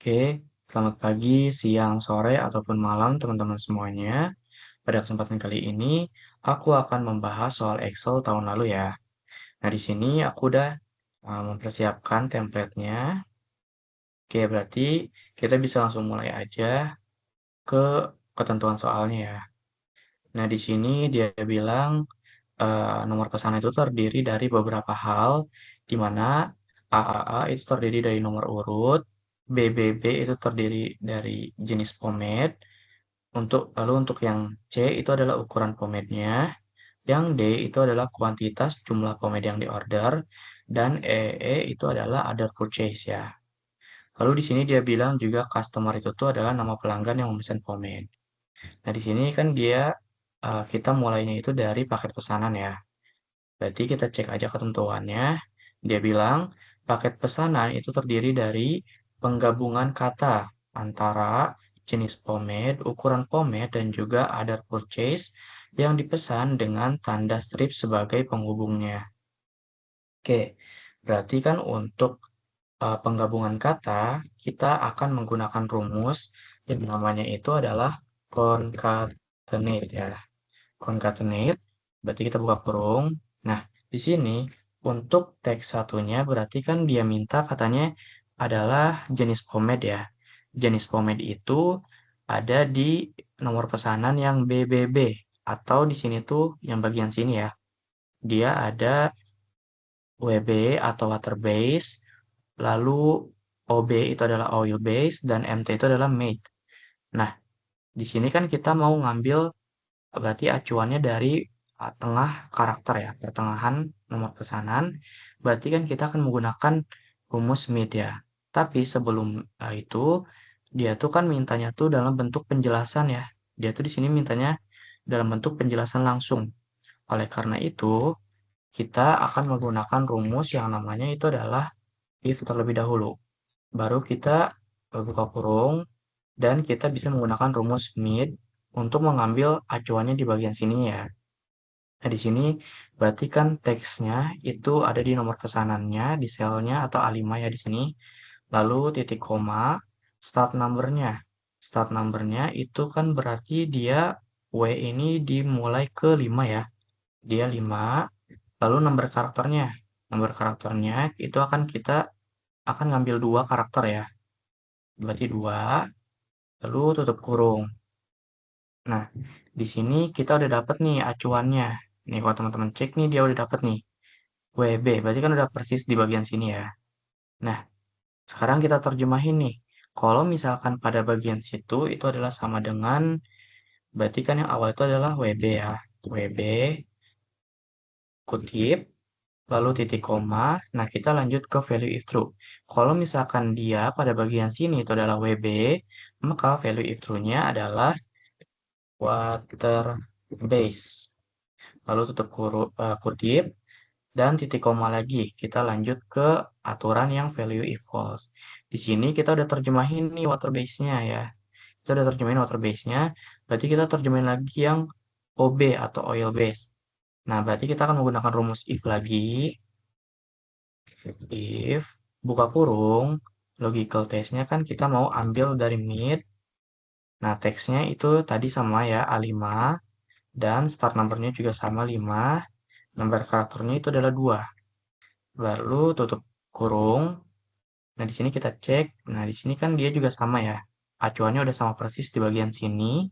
Oke, selamat pagi, siang, sore, ataupun malam teman-teman semuanya. Pada kesempatan kali ini, aku akan membahas soal Excel tahun lalu ya. Nah, di sini aku udah mempersiapkan template-nya. Oke, berarti kita bisa langsung mulai aja ke ketentuan soalnya ya. Nah, di sini dia bilang nomor pesanan itu terdiri dari beberapa hal, di mana AAA itu terdiri dari nomor urut, BBB itu terdiri dari jenis pomade, lalu untuk yang C itu adalah ukuran pomade-nya, yang D itu adalah kuantitas jumlah pomade yang diorder, dan EE itu adalah other purchase ya. Lalu di sini dia bilang juga customer itu tuh adalah nama pelanggan yang memesan pomade. Nah, di sini kan kita mulainya itu dari paket pesanan ya. Berarti kita cek aja ketentuannya. Dia bilang paket pesanan itu terdiri dari penggabungan kata antara jenis pomade, ukuran pomade, dan juga other purchase yang dipesan dengan tanda strip sebagai penghubungnya. Oke, berarti kan untuk penggabungan kata, kita akan menggunakan rumus yang namanya itu adalah concatenate ya. Concatenate, berarti kita buka kurung. Nah, di sini untuk teks satunya berarti kan dia minta katanya adalah jenis pomade ya. Jenis pomade itu ada di nomor pesanan yang BBB atau di sini tuh yang bagian sini ya. Dia ada WB atau water base, lalu OB itu adalah oil base dan MT itu adalah matte. Nah, di sini kan kita mau ngambil berarti acuannya dari tengah karakter ya, pertengahan nomor pesanan. Berarti kan kita akan menggunakan rumus mid ya. Tapi sebelum itu, dia tuh kan mintanya tuh dalam bentuk penjelasan ya. Dia tuh di sini mintanya dalam bentuk penjelasan langsung. Oleh karena itu, kita akan menggunakan rumus yang namanya itu adalah if terlebih dahulu. Baru kita buka kurung, dan kita bisa menggunakan rumus mid untuk mengambil acuannya di bagian sini ya. Nah, di sini berarti kan teksnya itu ada di nomor pesanannya, di selnya atau A5 ya di sini. Lalu titik koma, start number-nya. Start number-nya itu kan berarti dia W ini dimulai ke 5 ya. Dia 5, lalu nomor karakternya. Nomor karakternya itu kita akan ngambil 2 karakter ya. Berarti 2, lalu tutup kurung. Nah, di sini kita udah dapat nih acuannya. Nih, kalau teman-teman cek nih, dia udah dapat nih. WB, berarti kan udah persis di bagian sini ya. Nah, sekarang kita terjemahin nih. Kalau misalkan pada bagian situ itu adalah sama dengan, berarti kan yang awal itu adalah WB ya. WB, kutip, lalu titik koma. Nah, kita lanjut ke value if true. Kalau misalkan dia pada bagian sini itu adalah WB, maka value if true-nya adalah water base. Lalu tutup kutip, dan titik koma lagi. Kita lanjut ke aturan yang value if false. Di sini kita udah terjemahin nih water base-nya ya. Kita udah terjemahin water base-nya, berarti kita terjemahin lagi yang OB atau oil base. Nah, berarti kita akan menggunakan rumus if lagi. If, buka kurung, logical test-nya kan kita mau ambil dari mid. Nah, teksnya itu tadi sama ya, A5. Dan start number-nya juga sama 5. Nomor karakternya itu adalah 2. Lalu tutup kurung. Nah, di sini kita cek. Nah, di sini kan dia juga sama ya. Acuannya udah sama persis di bagian sini.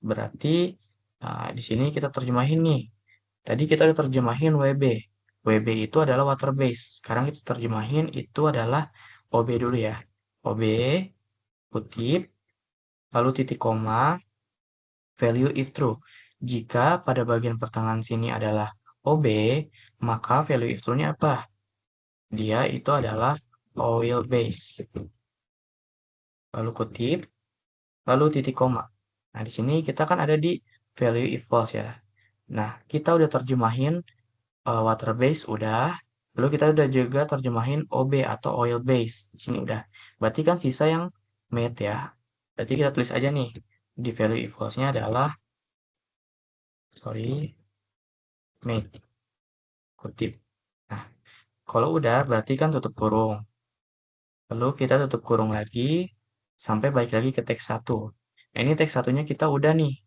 Berarti di sini kita terjemahin nih. Tadi kita udah terjemahin WB. WB itu adalah water base. Sekarang kita terjemahin itu adalah OB dulu ya. OB, kutip, lalu titik koma, value if true. Jika pada bagian pertengahan sini adalah OB, maka value if true-nya apa? Dia itu adalah oil base. Lalu kutip, lalu titik koma. Nah, di sini kita kan ada di value if false ya. Nah, kita udah terjemahin water base udah, lalu kita udah juga terjemahin OB atau oil base. Di sini udah. Berarti kan sisa yang made ya. Berarti kita tulis aja nih di value if false-nya adalah sorry, made kutip. Nah, kalau udah berarti kan tutup kurung. Lalu kita tutup kurung lagi, sampai balik lagi ke teks 1. Nah, ini teks satunya kita udah nih.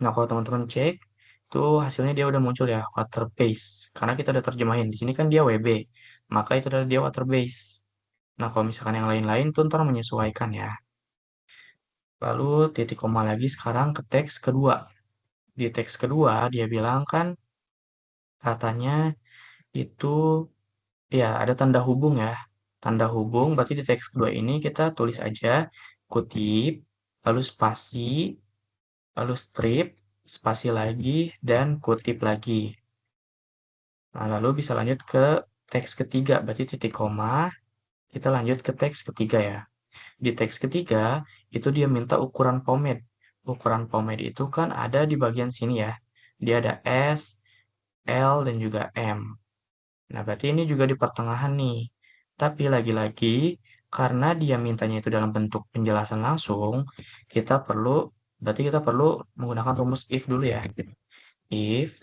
Nah, kalau teman-teman cek, itu hasilnya dia udah muncul ya, water base. Karena kita udah terjemahin. Di sini kan dia WB, maka itu adalah dia water base. Nah, kalau misalkan yang lain-lain tuh ntar menyesuaikan ya. Lalu titik koma lagi sekarang ke teks kedua. Di teks kedua dia bilang kan katanya itu ya ada tanda hubung ya. Tanda hubung berarti di teks kedua ini kita tulis aja kutip, lalu spasi, lalu strip, spasi lagi, dan kutip lagi. Nah, lalu bisa lanjut ke teks ketiga, berarti titik koma, kita lanjut ke teks ketiga ya. Di teks ketiga, itu dia minta ukuran pomade. Ukuran pomade itu kan ada di bagian sini ya. Dia ada S, L, dan juga M. Nah, berarti ini juga di pertengahan nih. Tapi lagi-lagi, karena dia mintanya itu dalam bentuk penjelasan langsung, berarti kita perlu menggunakan rumus if dulu ya. If,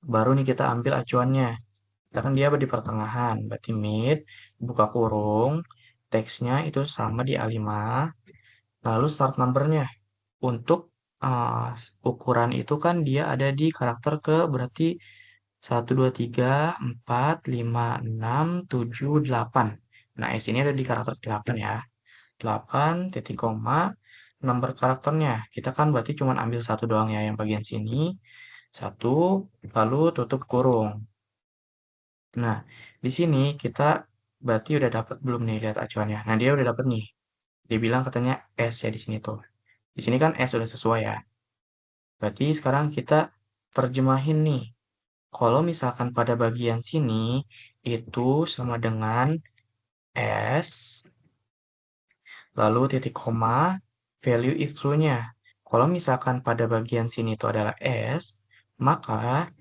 baru nih kita ambil acuannya. Kita kan dia di pertengahan, berarti mid, buka kurung, teksnya itu sama di A5, lalu start number-nya. Untuk ukuran itu kan dia ada di karakter ke berarti 1, 2, 3, 4, 5, 6, 7, 8. Nah, S ini ada di karakter 8 ya. 8, titik koma, nomor karakternya. Kita kan berarti cuma ambil satu doang ya, yang bagian sini. Satu, lalu tutup kurung. Nah, di sini kita berarti udah dapat belum nih lihat acuannya. Nah, dia udah dapat nih. Dia bilang katanya S ya di sini tuh. Di sini kan S sudah sesuai ya. Berarti sekarang kita terjemahin nih. Kalau misalkan pada bagian sini itu sama dengan S, lalu titik koma, value if true-nya. Kalau misalkan pada bagian sini itu adalah S, maka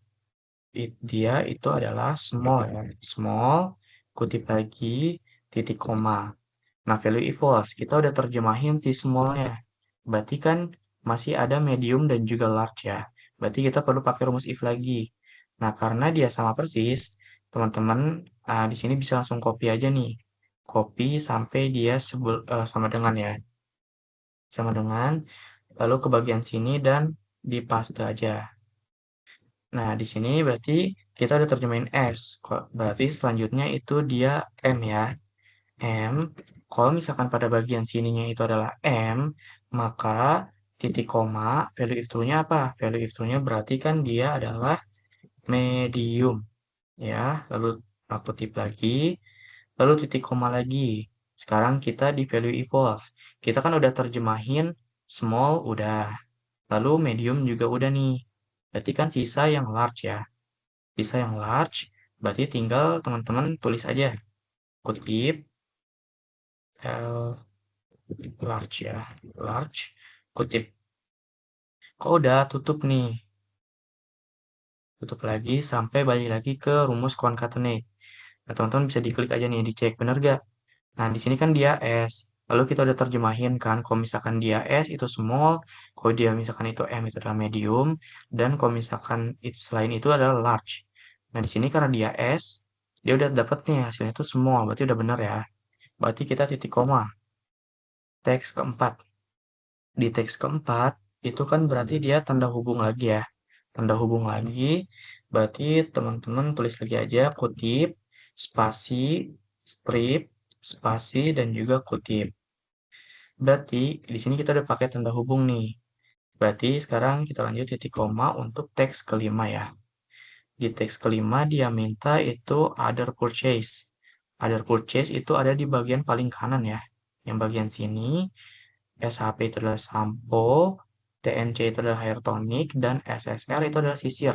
dia itu adalah small ya. Small, kutip lagi, titik koma. Nah, value if false, kita udah terjemahin si small-nya. Berarti kan masih ada medium dan juga large ya. Berarti kita perlu pakai rumus if lagi. Nah, karena dia sama persis, teman-teman di sini bisa langsung copy aja nih. Copy sampai dia sama dengan ya. Sama dengan, lalu ke bagian sini dan di paste aja. Nah, di sini berarti kita udah terjemahin S. Berarti selanjutnya itu dia M ya. M, kalau misalkan pada bagian sininya itu adalah M, maka titik koma, value if true-nya apa? Value if true-nya berarti kan dia adalah medium, ya. Lalu aku tip lagi, lalu titik koma lagi. Sekarang kita di value if false. Kita kan udah terjemahin small, udah. Lalu medium juga udah nih. Berarti kan sisa yang large ya. Sisa yang large, berarti tinggal teman-teman tulis aja. Kutip, L, large ya, large, kutip. Kok udah tutup nih, tutup lagi sampai balik lagi ke rumus concatenate. Nah, teman-teman bisa diklik aja nih, dicek bener gak? Nah, di sini kan dia S. Lalu kita udah terjemahin kan, kalau misalkan dia S itu small, kalau dia misalkan itu M itu adalah medium, dan kalau misalkan itu selain itu adalah large. Nah, di sini karena dia S, dia udah dapet nih hasilnya itu small, berarti udah bener ya. Berarti kita titik koma. Teks keempat. Di teks keempat, itu kan berarti dia tanda hubung lagi ya. Tanda hubung lagi, berarti teman-teman tulis lagi aja kutip, spasi, strip, spasi, dan juga kutip. Berarti di sini kita udah pakai tanda hubung nih. Berarti sekarang kita lanjut titik koma untuk teks kelima ya. Di teks kelima dia minta itu other purchase. Other purchase itu ada di bagian paling kanan ya. Yang bagian sini SHP itu adalah sampo, TNC itu adalah hair tonic, dan SSR itu adalah sisir.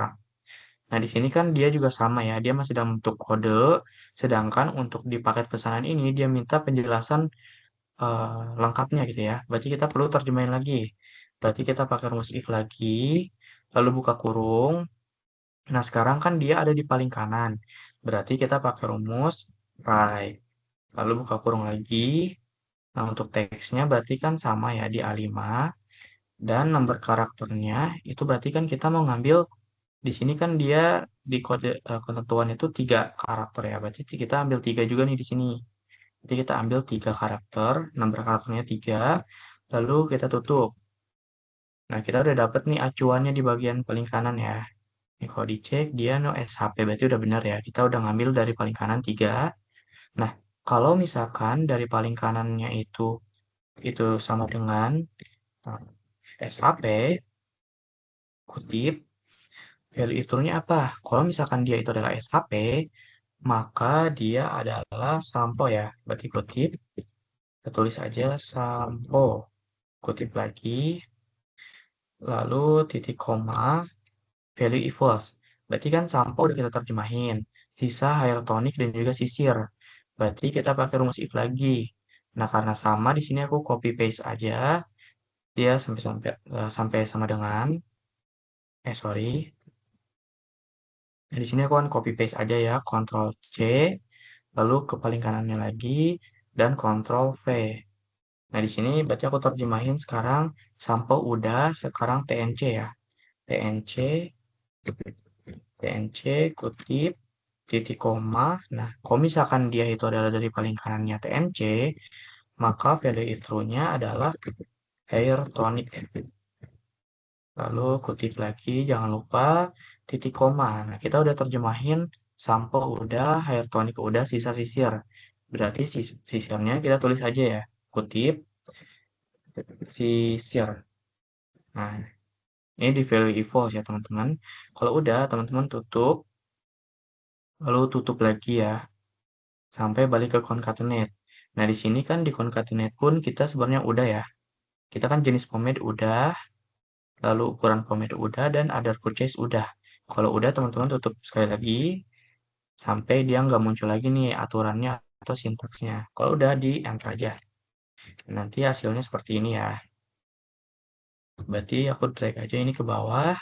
Nah, di sini kan dia juga sama ya, dia masih dalam bentuk kode, sedangkan untuk di paket pesanan ini dia minta penjelasan lengkapnya gitu ya. Berarti kita perlu terjemahin lagi. Berarti kita pakai rumus if lagi, lalu buka kurung. Nah, sekarang kan dia ada di paling kanan. Berarti kita pakai rumus right. Lalu buka kurung lagi. Nah, untuk teksnya berarti kan sama ya di A5. Dan nomor karakternya itu berarti kan kita mau ngambil di sini kan dia di kode ketentuan itu 3 karakter ya, berarti kita ambil 3 juga nih di sini. Jadi kita ambil 3 karakter, nomor karakternya 3, lalu kita tutup. Nah, kita udah dapet nih acuannya di bagian paling kanan ya. Ini kalau dicek dia no SHP, berarti udah benar ya. Kita udah ngambil dari paling kanan 3. Nah, kalau misalkan dari paling kanannya itu sama dengan eh, SHP, kutip, value itunya apa? Kalau misalkan dia itu adalah SHP, maka dia adalah sampo ya. Berarti kutip, kita tulis aja sampo. Kutip lagi, lalu titik koma, value equals. Berarti kan sampo udah kita terjemahin. Sisa higher tonic dan juga sisir. Berarti kita pakai rumus if lagi. Nah, karena sama di sini aku copy paste aja. Dia sampai sama dengan sorry. Nah, di sini aku kan copy paste aja ya, Ctrl C, lalu ke paling kanannya lagi dan Ctrl V. Nah, di sini berarti aku terjemahin sekarang sampo udah, sekarang TNC ya. TNC, TNC, kutip, titik koma. Nah, kalau misalkan dia itu adalah dari paling kanannya TNC, maka value intro-nya adalah hair tonic. Lalu kutip lagi, jangan lupa titik koma. Nah, kita udah terjemahin sampo udah, hair tonic udah, sisa sisir. Berarti sisirnya kita tulis aja ya. Kutip, sisir. Nah, ini di value equals ya teman-teman. Kalau udah, teman-teman tutup, lalu tutup lagi ya, sampai balik ke concatenate. Nah, di sini kan di concatenate pun kita sebenarnya udah ya. Kita kan jenis pomade udah, lalu ukuran pomade udah, dan other purchase udah. Kalau udah, teman-teman tutup sekali lagi, sampai dia nggak muncul lagi nih aturannya atau sintaksnya. Kalau udah di enter aja. Nanti hasilnya seperti ini ya. Berarti aku drag aja ini ke bawah.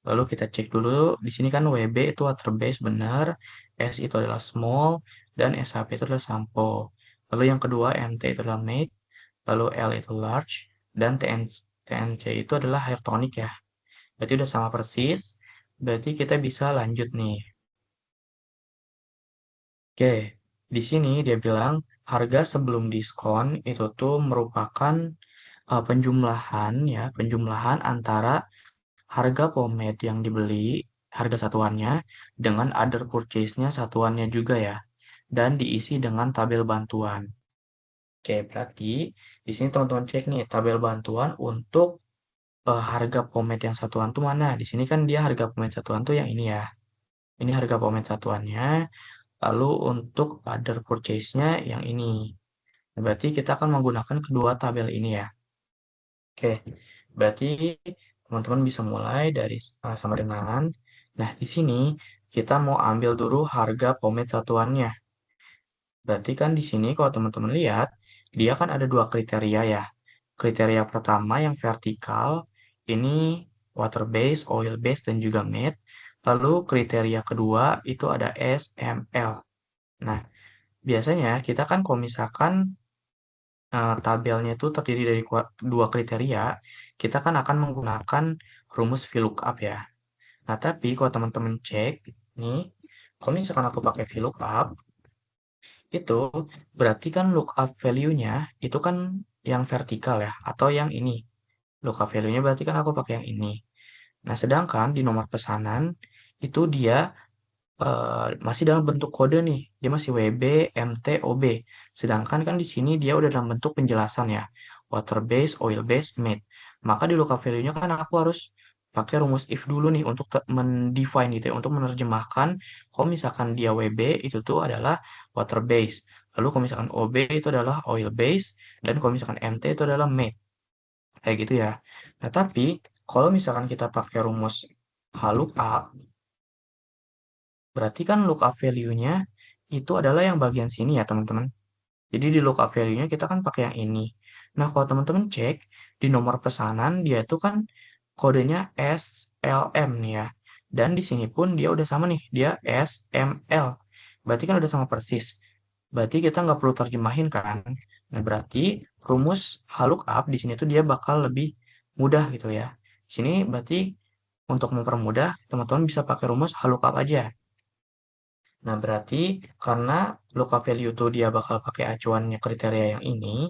Lalu kita cek dulu. Di sini kan WB itu water base benar. S itu adalah small. Dan SHP itu adalah sampo. Lalu yang kedua MT itu adalah mate. Lalu L itu large. Dan TNC itu adalah high tonic ya. Berarti udah sama persis. Berarti kita bisa lanjut nih. Oke, di sini dia bilang harga sebelum diskon itu tuh merupakan penjumlahan ya, penjumlahan antara harga pomade yang dibeli, harga satuannya, dengan other purchase-nya satuannya juga ya, dan diisi dengan tabel bantuan. Oke, berarti di sini teman-teman cek nih tabel bantuan untuk harga pomade yang satuan tuh mana? Di sini kan dia harga pomade satuan tuh yang ini ya. Ini harga pomade satuannya. Lalu untuk other purchase-nya yang ini. Berarti kita akan menggunakan kedua tabel ini ya. Oke, berarti teman-teman bisa mulai dari sama dengan. Nah, di sini kita mau ambil dulu harga pomade satuannya. Berarti kan di sini kalau teman-teman lihat, dia kan ada dua kriteria ya. Kriteria pertama yang vertikal, ini water base, oil base, dan juga matte. Lalu kriteria kedua itu ada SML. Nah, biasanya kita kan kalau misalkan tabelnya itu terdiri dari dua kriteria, kita kan akan menggunakan rumus VLOOKUP ya. Nah, tapi kalau teman-teman cek, nih, kalau misalkan aku pakai VLOOKUP, itu berarti kan lookup value-nya itu kan yang vertikal ya, atau yang ini. Lookup value-nya berarti kan aku pakai yang ini. Nah, sedangkan di nomor pesanan, itu dia masih dalam bentuk kode nih, dia masih WB, MT, OB. Sedangkan kan di sini dia udah dalam bentuk penjelasan ya, water base, oil base, made. Maka di lookup value-nya kan aku harus pakai rumus if dulu nih untuk mendefine gitu ya, untuk menerjemahkan kalau misalkan dia WB itu tuh adalah water base. Lalu kalau misalkan OB itu adalah oil base, dan kalau misalkan MT itu adalah made. Kayak gitu ya. Nah, tapi kalau misalkan kita pakai rumus HLOOKUP, berarti kan lookup value-nya itu adalah yang bagian sini ya, teman-teman. Jadi di lookup value-nya kita kan pakai yang ini. Nah, kalau teman-teman cek di nomor pesanan dia itu kan kodenya SLM nih ya. Dan di sini pun dia udah sama nih, dia SML. Berarti kan udah sama persis. Berarti kita nggak perlu terjemahin kan. Nah, berarti rumus HLOOKUP di sini tuh dia bakal lebih mudah gitu ya. Di sini berarti untuk mempermudah, teman-teman bisa pakai rumus VLOOKUP aja. Nah, berarti karena lookup value itu dia bakal pakai acuannya kriteria yang ini,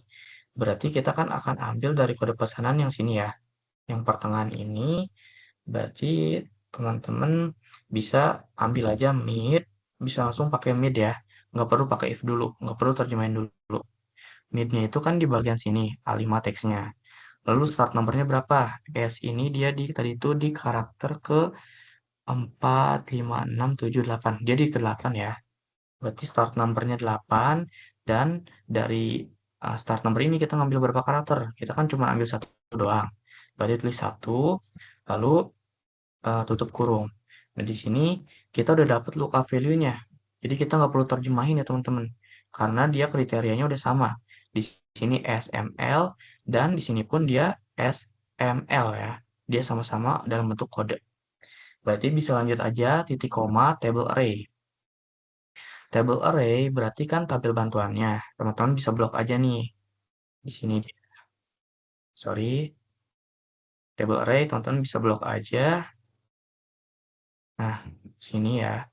berarti kita kan akan ambil dari kode pesanan yang sini ya, yang pertengahan ini. Berarti teman-teman bisa ambil aja mid, bisa langsung pakai mid ya, nggak perlu pakai if dulu, nggak perlu terjemahin dulu. Mid-nya itu kan di bagian sini, A5 teksnya. Lalu start nomornya berapa? S ini dia di tadi itu di karakter ke 4, 5, 6, 7, 8. Dia di ke 8 ya. Berarti start number-nya 8 dan dari start number ini kita ngambil berapa karakter? Kita kan cuma ambil satu doang. Berarti tulis 1, lalu tutup kurung. Nah, di sini kita udah dapat lookup value-nya. Jadi kita nggak perlu terjemahin ya teman-teman. Karena dia kriterianya udah sama. Di sini SML dan di sini pun dia SML ya. Dia sama-sama dalam bentuk kode. Berarti bisa lanjut aja titik koma table array. Table array berarti kan tabel bantuannya. Teman-teman bisa blok aja nih. Di sini, sorry, table array teman-teman bisa blok aja. Nah, sini ya.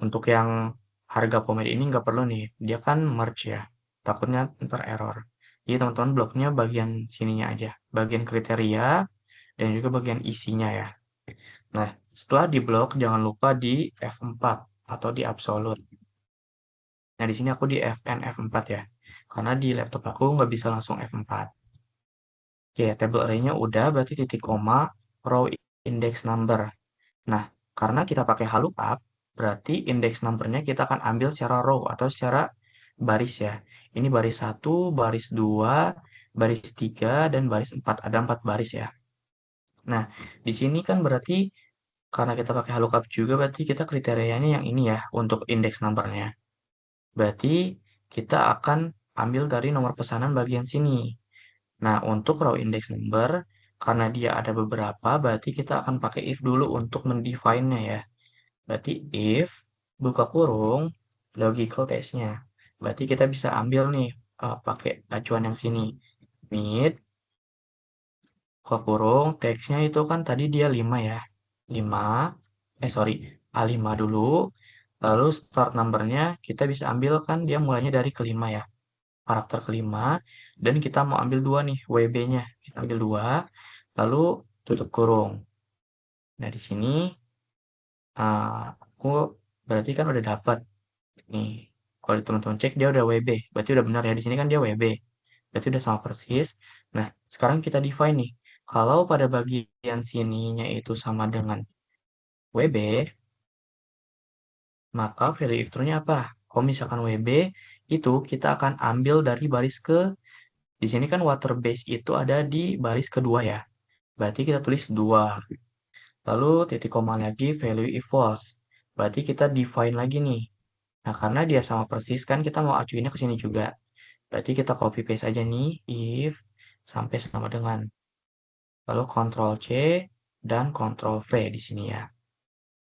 Untuk yang harga pomade ini nggak perlu nih. Dia kan merge ya. Takutnya ntar error. Jadi teman-teman bloknya bagian sininya aja. Bagian kriteria dan juga bagian isinya ya. Nah, setelah diblok jangan lupa di F4 atau di absolute. Nah, di sini aku di Fn F4 ya. Karena di laptop aku nggak bisa langsung F4. Oke, table array-nya udah, berarti titik koma, row index number. Nah, karena kita pakai lookup, berarti index number-nya kita akan ambil secara row atau secara baris ya. Ini baris 1, baris 2, baris 3, dan baris 4. Ada 4 baris ya. Nah, di sini kan berarti karena kita pakai lookup juga, berarti kita kriterianya yang ini ya, untuk index number-nya. Berarti kita akan ambil dari nomor pesanan bagian sini. Nah, untuk raw index number, karena dia ada beberapa, berarti kita akan pakai if dulu untuk mendefine-nya ya. Berarti if, buka kurung, logical test-nya. Berarti kita bisa ambil nih, pakai acuan yang sini. Mid, buka kurung, teksnya itu kan tadi dia 5 ya. 5, sorry, A5 dulu. Lalu start number-nya kita bisa ambil kan dia mulainya dari kelima ya. Karakter kelima dan kita mau ambil dua nih WB-nya kita ambil dua lalu tutup kurung. Nah di sini aku berarti kan udah dapat nih kalau teman-teman cek dia udah WB berarti udah benar ya di sini kan dia WB berarti udah sama persis. Nah sekarang kita define nih kalau pada bagian sininya itu sama dengan WB maka value if true-nya apa? Kalau misalkan WB itu kita akan ambil dari baris ke di sini kan water base itu ada di baris kedua ya. Berarti kita tulis 2. Lalu titik koma lagi value if false. Berarti kita define lagi nih. Nah, karena dia sama persis kan kita mau acuinnya ke sini juga. Berarti kita copy paste aja nih if sampai sama dengan. Lalu Ctrl C dan Ctrl V di sini ya.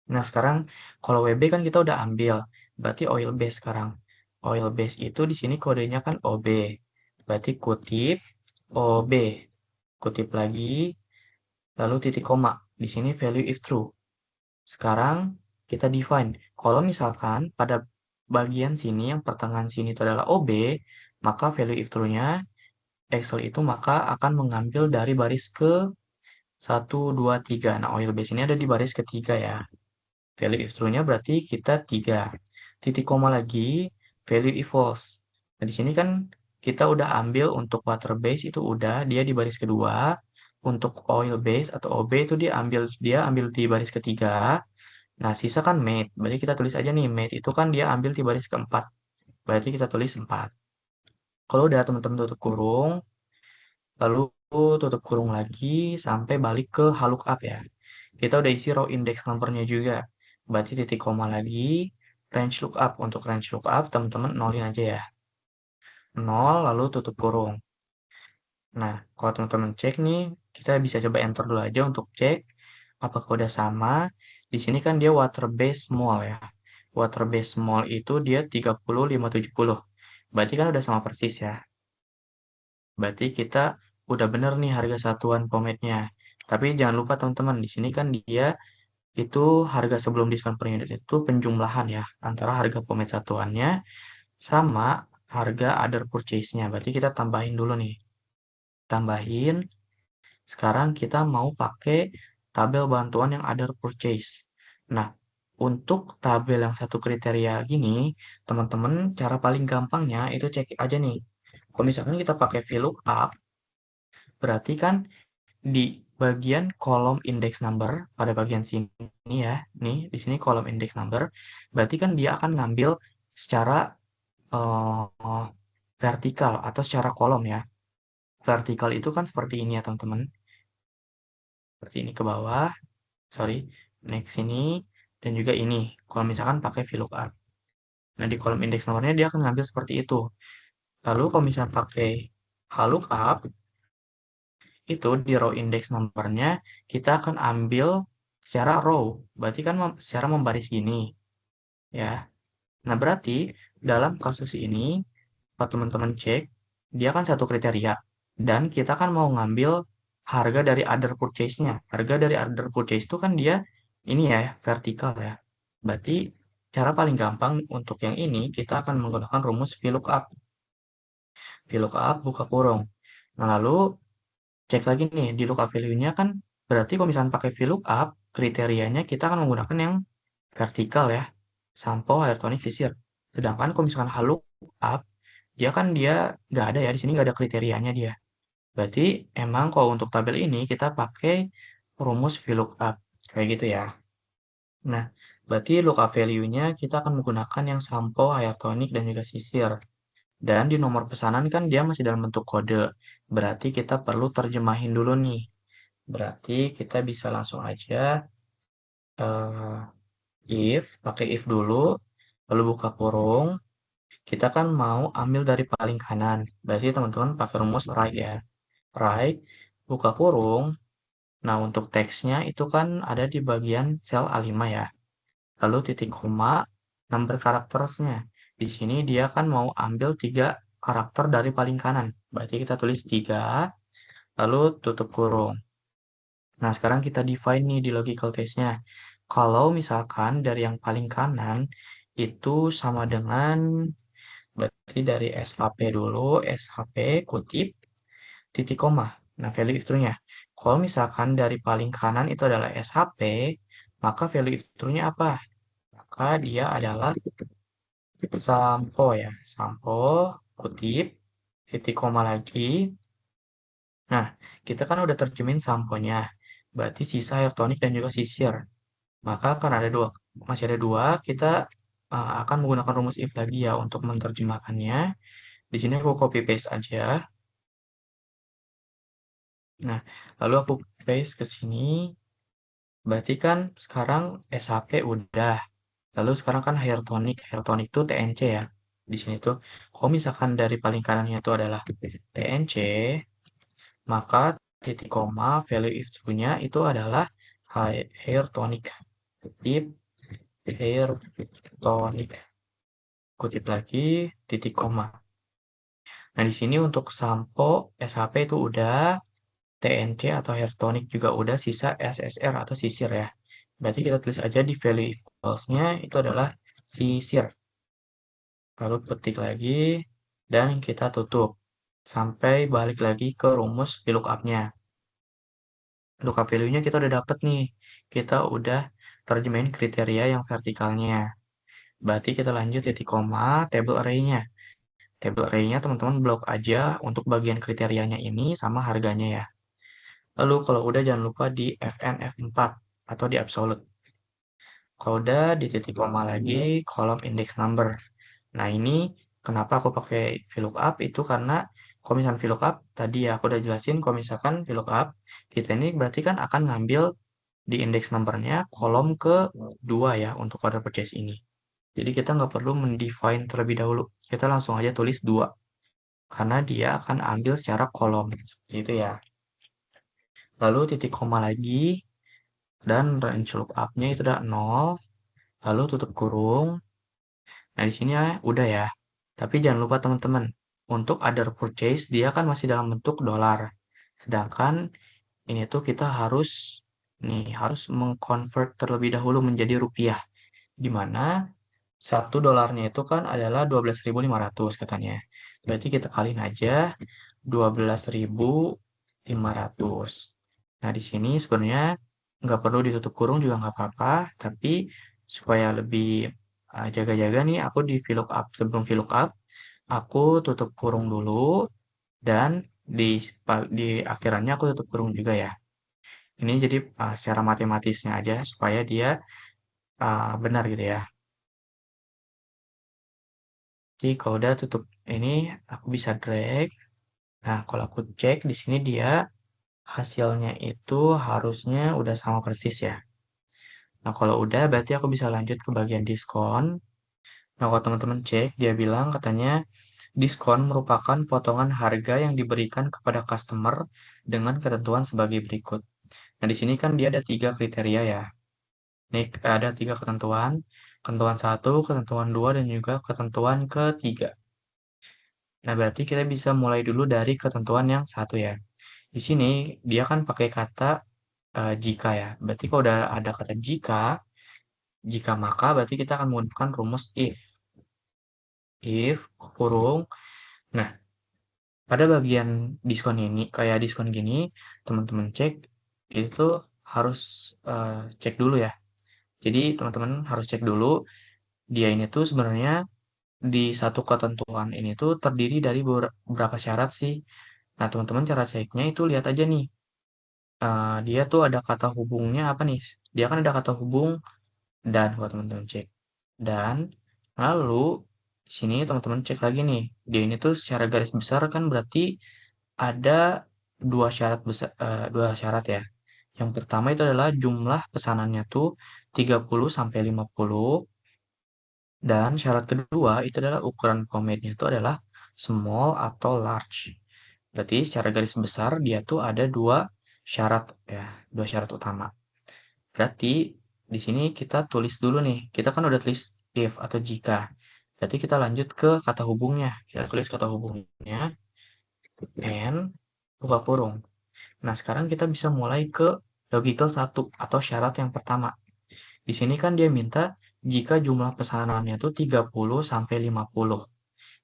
Nah, sekarang kalau WB kan kita udah ambil. Berarti oil base sekarang. Oil base itu di sini kodenya kan OB. Berarti kutip OB. Kutip lagi lalu titik koma. Di sini value if true. Sekarang kita define. Kalau misalkan pada bagian sini yang pertengahan sini itu adalah OB, maka value if true-nya Excel itu maka akan mengambil dari baris ke 1, 2, 3. Nah, oil base ini ada di baris ketiga ya. Value if true-nya berarti kita 3. Titik koma lagi, value if false. Nah, di sini kan kita udah ambil untuk water base itu udah dia di baris kedua. Untuk oil base atau OB itu dia ambil di baris ketiga. Nah, sisa kan mate. Berarti kita tulis aja nih, mate itu kan dia ambil di baris keempat. Berarti kita tulis 4. Kalau udah teman-teman tutup kurung, lalu tutup kurung lagi sampai balik ke lookup ya. Kita udah isi row index number-nya juga. Berarti titik koma lagi, range lookup. Untuk range lookup, teman-teman nolin aja ya. 0, lalu tutup kurung. Nah, kalau teman-teman cek nih, kita bisa coba enter dulu aja untuk cek apakah udah sama. Di sini kan dia water base small ya. Water base small itu dia 30,570. Berarti kan udah sama persis ya. Berarti kita udah bener nih harga satuan pomade-nya. Tapi jangan lupa teman-teman, di sini kan dia itu harga sebelum diskon per unit itu penjumlahan ya, antara harga pemain satuannya sama harga other purchase-nya. Berarti kita tambahin dulu nih. Tambahin, sekarang kita mau pakai tabel bantuan yang other purchase. Nah, untuk tabel yang satu kriteria gini, teman-teman cara paling gampangnya itu cek aja nih. Kalau misalkan kita pakai VLOOKUP, berarti kan di bagian kolom index number pada bagian sini ya, nih di sini kolom index number, berarti kan dia akan ngambil secara eh, vertikal atau secara kolom ya. Vertikal itu kan seperti ini ya teman-teman, seperti ini ke bawah, sorry, naik ke sini dan juga ini. Kalau misalkan pakai VLOOKUP, nah di kolom index nomornya dia akan ngambil seperti itu. Lalu kalau misalnya pakai HLOOKUP, itu di row index numbernya kita akan ambil secara row, berarti kan secara membaris gini ya. Nah berarti dalam kasus ini kalau teman-teman cek dia kan satu kriteria dan kita kan mau ngambil harga dari other purchase-nya. Harga dari other purchase itu kan dia ini ya vertikal ya. Berarti cara paling gampang untuk yang ini kita akan menggunakan rumus VLOOKUP. VLOOKUP buka kurung. Nah lalu cek lagi nih di lookup value-nya kan berarti kalau misalnya pakai VLOOKUP kriterianya kita akan menggunakan yang vertikal ya, sample, higher tonic, visir. Sedangkan kalau misalkan HLOOKUP dia nggak ada ya di sini nggak ada kriterianya dia. Berarti emang kalau untuk tabel ini kita pakai rumus VLOOKUP kayak gitu ya. Nah, berarti lookup value-nya kita akan menggunakan yang sample, higher tonic, dan juga sisir. Dan di nomor pesanan kan dia masih dalam bentuk kode. Berarti kita perlu terjemahin dulu nih. Berarti kita bisa langsung aja eh, pakai if dulu, lalu buka kurung. Kita kan mau ambil dari paling kanan. Berarti teman-teman pakai rumus right ya. Right, buka kurung. Nah, untuk teksnya itu kan ada di bagian sel A5 ya. Lalu titik koma, number karakternya. Di sini dia kan mau ambil 3 karakter dari paling kanan. Berarti kita tulis 3, lalu tutup kurung. Nah, sekarang kita define nih di logical test-nya. Kalau misalkan dari yang paling kanan itu sama dengan berarti dari SHP dulu, SHP kutip titik koma. Nah, value if-true-nya. Kalau misalkan dari paling kanan itu adalah SHP, maka value if-true-nya apa? Maka dia adalah sampo ya. Sampo kutip titik koma lagi. Nah, kita kan udah terjemahin samponya. Berarti sisa air tonic dan juga sisir. Maka kan ada dua, masih ada dua, kita akan menggunakan rumus if lagi ya untuk menerjemahkannya. Di sini aku copy paste aja. Nah, lalu aku paste ke sini. Berarti kan sekarang SHP udah. Lalu sekarang kan hair tonic. Hair tonic itu TNC ya. Di sini tuh. Kalau misalkan dari paling kanannya itu adalah TNC, maka titik koma value if true-nya itu adalah hair tonic. Tip hair tonic. Kutip lagi titik koma. Nah, di sini untuk sampo SHP itu udah, TNC atau hair tonic juga udah, sisa SSR atau sisir ya. Berarti kita tulis aja di value equals-nya itu adalah sisir. Lalu ketik lagi dan kita tutup. Sampai balik lagi ke rumus VLOOKUP-nya. Lookup value-nya kita udah dapet nih. Kita udah terjemahin kriteria yang vertikalnya. Berarti kita lanjut titik koma, table array-nya. Table array-nya teman-teman blok aja untuk bagian kriterianya ini sama harganya ya. Lalu kalau udah jangan lupa di Fn F4 atau di absolute. Kalau udah di titik koma lagi kolom index number. Nah ini kenapa aku pakai VLOOKUP itu karena kalau misalkan VLOOKUP tadi ya aku udah jelasin kalau misalkan VLOOKUP kita ini berarti kan akan ngambil di index numbernya kolom ke 2 ya untuk order purchase ini. Jadi kita nggak perlu mendefine terlebih dahulu. Kita langsung aja tulis 2 karena dia akan ambil secara kolom seperti itu ya. Lalu titik koma lagi dan range lookup-nya itu udah 0, lalu tutup kurung. Nah, di sini ya udah ya. Tapi jangan lupa teman-teman, untuk other purchase dia kan masih dalam bentuk dolar. Sedangkan ini tuh kita harus mengkonvert terlebih dahulu menjadi rupiah, di mana $1 itu kan adalah 12.500 katanya. Berarti kita kaliin aja 12.500. Nah, di sini sebenarnya nggak perlu ditutup kurung juga nggak apa-apa, tapi supaya lebih jaga-jaga nih, aku di VLOOKUP, sebelum VLOOKUP, aku tutup kurung dulu, dan di akhirannya aku tutup kurung juga ya. Ini jadi secara matematisnya aja supaya dia benar gitu ya. Jadi kalau udah tutup ini, aku bisa drag. Nah, kalau aku cek di sini dia hasilnya itu harusnya udah sama persis ya. Nah, kalau udah berarti aku bisa lanjut ke bagian diskon. Nah, kalau teman-teman cek, dia bilang katanya diskon merupakan potongan harga yang diberikan kepada customer dengan ketentuan sebagai berikut. Nah, di sini kan dia ada 3 kriteria ya. Ini ada 3 ketentuan. Ketentuan satu, ketentuan 2, dan juga ketentuan ketiga. Nah, berarti kita bisa mulai dulu dari ketentuan yang satu ya. Di sini dia kan pakai kata jika ya. Berarti kalau udah ada kata jika maka berarti kita akan menggunakan rumus if. If kurung. Nah, pada bagian diskon ini, kayak diskon gini, teman-teman cek itu harus cek dulu ya. Jadi teman-teman harus cek dulu dia ini tuh sebenarnya di satu ketentuan ini tuh terdiri dari beberapa syarat sih. Nah, teman-teman cara ceknya itu lihat aja nih. Dia tuh ada kata hubungnya apa nih? Dia kan ada kata hubung dan, kalau teman-teman cek. Dan lalu sini teman-teman cek lagi nih. Dia ini tuh secara garis besar kan berarti ada dua syarat ya. Yang pertama itu adalah jumlah pesanannya tuh 30 sampai 50, dan syarat kedua itu adalah ukuran pomadenya itu adalah small atau large. Berarti secara garis besar dia tuh ada syarat ya, dua syarat utama. Berarti di sini kita tulis dulu nih. Kita kan udah tulis if atau jika. Berarti kita lanjut ke kata hubungnya. Kita tulis kata hubungnya and buka kurung. Nah, sekarang kita bisa mulai ke logical satu atau syarat yang pertama. Di sini kan dia minta jika jumlah pesanannya itu 30 sampai 50.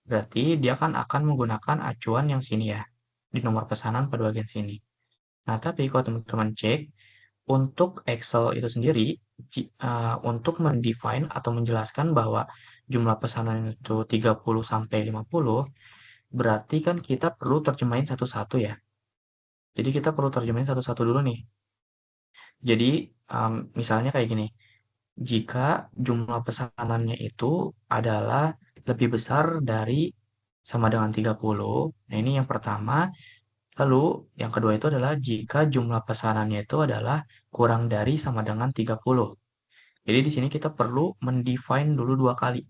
Berarti dia kan akan menggunakan acuan yang sini ya, di nomor pesanan pada bagian sini. Nah, tapi kalau teman-teman cek, untuk Excel itu sendiri, untuk mendefine atau menjelaskan bahwa jumlah pesanan itu 30 sampai 50, berarti kan kita perlu terjemahin satu-satu ya. Jadi kita perlu terjemahin satu-satu dulu nih. Jadi, misalnya kayak gini, jika jumlah pesanannya itu adalah lebih besar dari sama dengan 30, nah ini yang pertama. Lalu yang kedua itu adalah jika jumlah pesanannya itu adalah kurang dari sama dengan 30. Jadi di sini kita perlu mendefine dulu dua kali.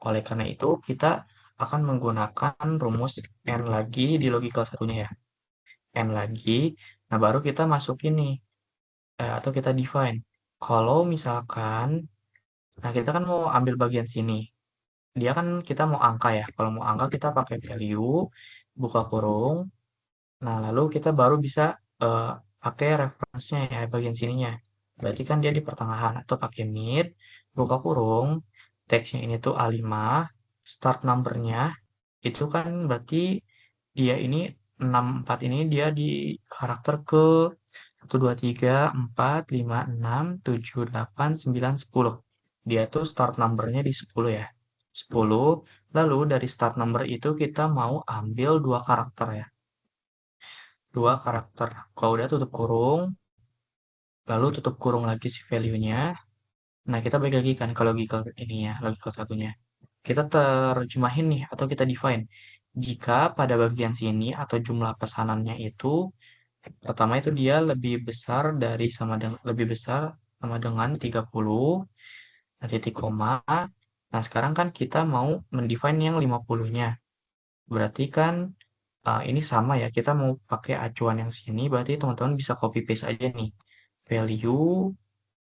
Oleh karena itu kita akan menggunakan rumus N lagi di logical satunya ya. N lagi. Nah, baru kita masukin nih atau kita define. Kalau misalkan, nah kita kan mau ambil bagian sini. Dia kan kita mau angka ya. Kalau mau angka kita pakai value, buka kurung. Nah, lalu kita baru bisa eh, pakai reference-nya ya bagian sininya. Berarti kan dia di pertengahan atau pakai mid, buka kurung, teksnya ini tuh A5, start number-nya itu kan berarti dia ini 64 ini dia di karakter ke 1, 2, 3, 4, 5, 6, 7, 8, 9, 10. Dia tuh start number-nya di 10 ya. 10, lalu dari start number itu kita mau ambil dua karakter ya. Dua karakter. Kalau udah tutup kurung, lalu tutup kurung lagi si value-nya. Nah, kita balik lagi kan ke logical ini ya, logical satunya. Kita terjemahin nih atau kita define. Jika pada bagian sini atau jumlah pesanannya itu pertama itu dia lebih besar sama dengan 30, nah titik koma. Nah, sekarang kan kita mau mendefine yang 50-nya. Berarti kan ini sama ya, kita mau pakai acuan yang sini, berarti teman-teman bisa copy paste aja nih. Value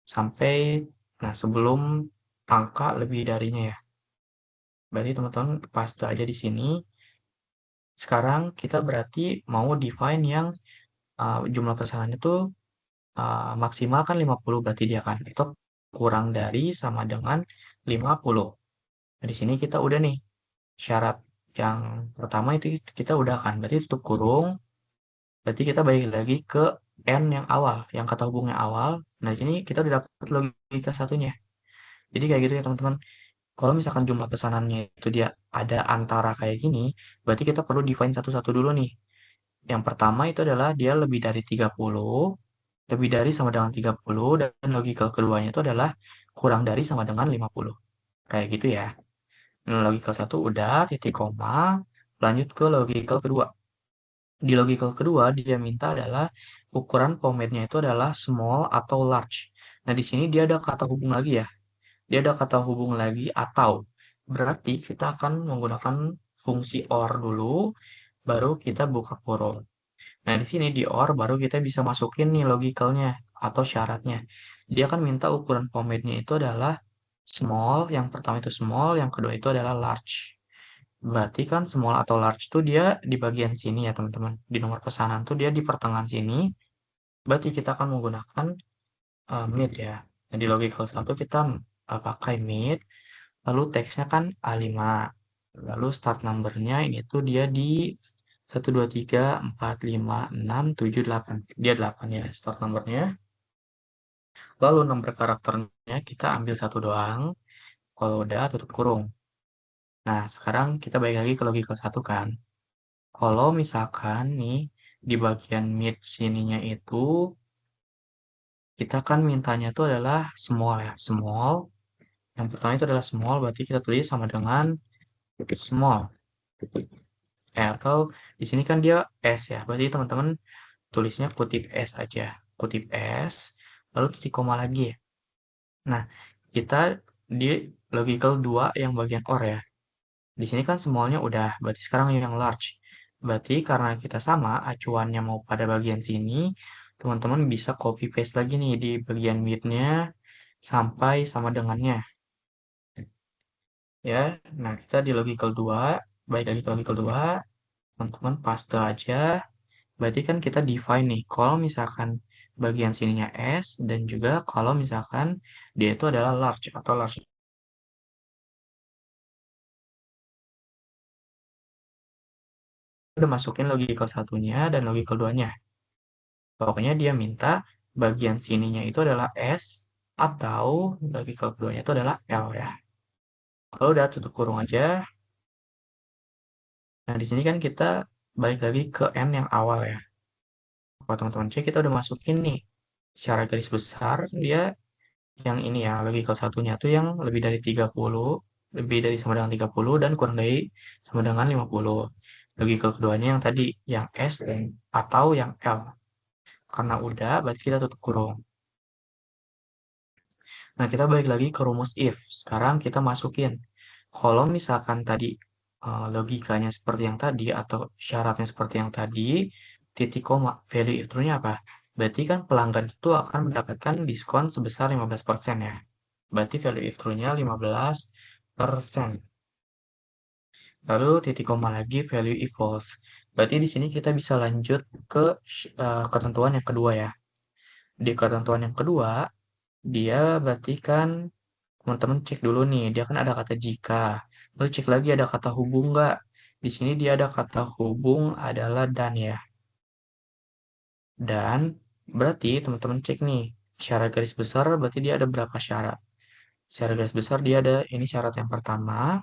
sampai, nah sebelum angka lebih darinya ya. Berarti teman-teman paste aja di sini. Sekarang kita berarti mau define yang jumlah pesanannya tuh maksimal kan 50 berarti dia kan, itu kurang dari sama dengan 50. Nah, di sini kita udah nih, syarat yang pertama itu kita udah kan, berarti tutup kurung, berarti kita balik lagi ke N yang awal, yang kata hubungnya awal. Nah, di sini kita udah dapat logika satunya. Jadi kayak gitu ya teman-teman. Kalau misalkan jumlah pesanannya itu dia ada antara kayak gini, berarti kita perlu define satu-satu dulu nih. Yang pertama itu adalah dia lebih dari 30, lebih dari sama dengan 30, dan logikal keduanya itu adalah kurang dari sama dengan 50. Kayak gitu ya. Nah, logikal satu udah, titik koma, lanjut ke logikal kedua. Di logikal kedua, dia minta adalah ukuran pomade-nya itu adalah small atau large. Nah, di sini dia ada kata hubung lagi ya. Dia ada kata hubung lagi atau. Berarti kita akan menggunakan fungsi OR dulu, baru kita buka kurung. Nah, di sini di OR baru kita bisa masukin nih logicalnya atau syaratnya. Dia kan minta ukuran pomade-nya itu adalah small, yang pertama itu small, yang kedua itu adalah large. Berarti kan small atau large tuh dia di bagian sini ya teman-teman. Di nomor pesanan tuh dia di pertengahan sini. Berarti kita akan menggunakan mid ya. Nah, di logical satu kita pakai mid. Lalu teksnya kan A5. Lalu start number-nya ini tuh dia di 1, 2, 3, 4, 5, 6, 7, 8. Dia 8 ya start number-nya. Lalu nomor karakternya kita ambil satu doang. Kalau udah tutup kurung. Nah, sekarang kita balik lagi ke logical satu kan. Kalau misalkan nih di bagian mid sininya itu kita kan mintanya itu adalah small ya, small. Yang pertama itu adalah small, berarti kita tulis sama dengan small. Atau di sini kan dia S ya, berarti teman-teman tulisnya kutip S aja, kutip S, lalu titik koma lagi ya. Nah, kita di logical 2 yang bagian OR ya. Di sini kan smallnya udah, berarti sekarang yang large. Berarti karena kita sama, acuannya mau pada bagian sini, teman-teman bisa copy paste lagi nih di bagian mid-nya sampai sama dengannya. Ya, nah kita di logical 2, baik lagi ke logical 2, teman-teman paste aja. Berarti kan kita define nih, kalau misalkan bagian sininya S, dan juga kalau misalkan dia itu adalah large atau large. Udah masukin logical satunya dan logical 2-nya. Pokoknya dia minta bagian sininya itu adalah S atau logical keduanya itu adalah L ya. Kalau udah tutup kurung aja. Nah, di sini kan kita balik lagi ke N yang awal ya. Kalau teman-teman cek kita udah masukin nih secara garis besar dia yang ini ya, logical satunya tuh yang lebih dari 30, lebih dari sama dengan 30 dan kurang dari sama dengan 50. Logical keduanya yang tadi yang S dan atau yang L. Karena udah berarti kita tutup kurung. Nah, kita balik lagi ke rumus if. Sekarang kita masukin. Kalau misalkan tadi logikanya seperti yang tadi atau syaratnya seperti yang tadi, titik koma, value if true-nya apa? Berarti kan pelanggan itu akan mendapatkan diskon sebesar 15% ya. Berarti value if true-nya 15%. Lalu titik koma lagi value if false. Berarti di sini kita bisa lanjut ke ketentuan yang kedua ya. Di ketentuan yang kedua, dia berarti kan teman-teman cek dulu nih, dia kan ada kata jika. Lalu cek lagi ada kata hubung nggak? Di sini dia ada kata hubung adalah dan ya. Dan berarti teman-teman cek nih, syarat garis besar berarti dia ada berapa syarat? Secara garis besar dia ada ini syarat yang pertama,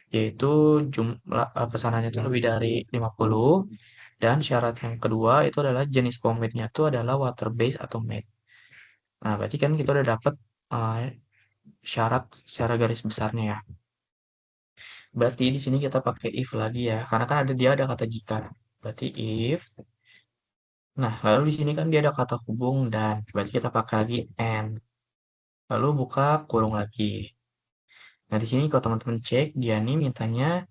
yaitu jumlah pesanannya itu lebih dari 50. Dan syarat yang kedua itu adalah jenis pomade-nya itu adalah water base atau matte. Nah, berarti kan kita udah dapat eh, syarat secara garis besarnya ya. Berarti di sini kita pakai if lagi ya, karena kan dia ada kata jika. Berarti if. Nah, lalu di sini kan dia ada kata hubung dan berarti kita pakai lagi and. Lalu buka kurung lagi. Nah, di sini kalau teman-teman cek, dia nih mintanya